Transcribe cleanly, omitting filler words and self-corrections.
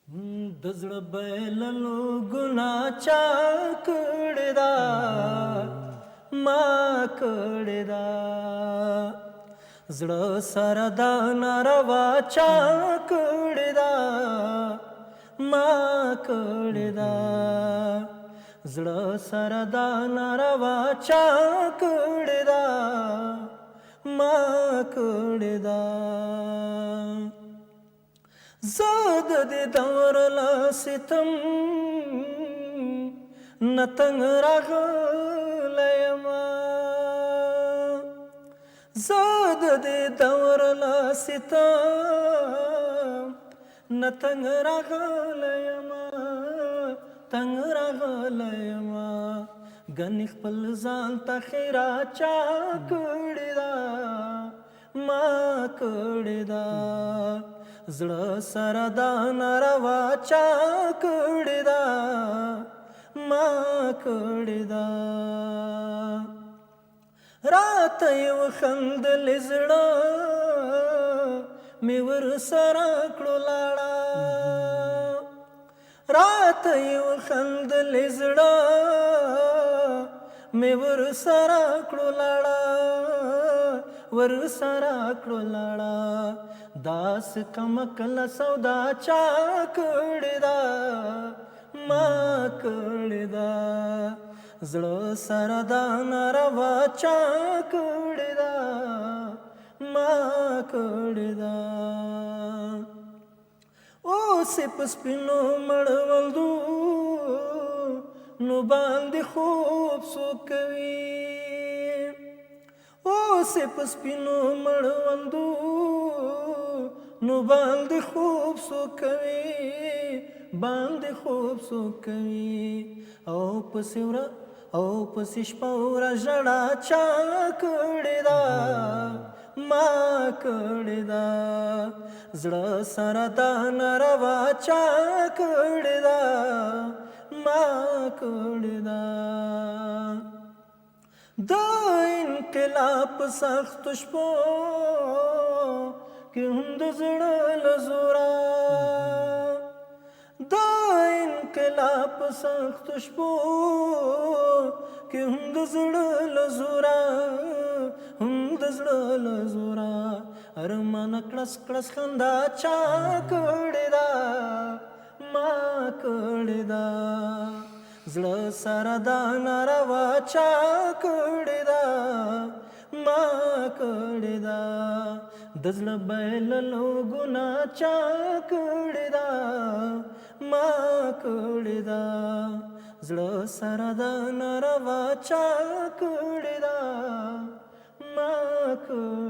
د زړه بایللو ګناه چا کړې ده ما کړې ده زړه سره دا ناروا چا کړې ده ما کړې ده زړه سره دا ناروا چا کړې ده ما کړې ده زاد دې دور لا ستم نتنګ راغلېما زاد دې دور لا ستم نتنګ راغلېما تنګ راغلېما غني خپل ځان ته خیرا چا کړی دا ما کړی دا زړه سره دا ناروا چا کړی دا ما کړی دا راته یو خندلې زړه مې ورسره کړو لاړه راته یو خندلې زړه مې ورسره کړو لاړه ورسره کړو لاړه داس کمکل سودا چا کړی دا ما کړی دا زړه سره دا ناروا چا کړی دا ما کړی دا اوس په سپینو مړوندو نو باندې خوب سوکوي اوس په سپینو مړوندو نو باندې خوب سوکوي باندې خوب سوکوي او پسورا او پس شپه ورځ ژړا چا کړی دا ما کړی دا زړه سره دا ناروا چا کړی دا ما کړی دا د انقلاب سخت شپو کې هم د زړه له زوره د انقلاب سخت شپو کې هم د زړه له زوره هم د زړه له زوره ارمان کړس کړس خندا چا کړی دا ما کړی دا زړه سره دا ناروا چا کړی دا ما کړی دا د زړه بایللو ګناه چا کړی دا ما کړی دا زړه سره دا ناروا چا کړی دا ما کړی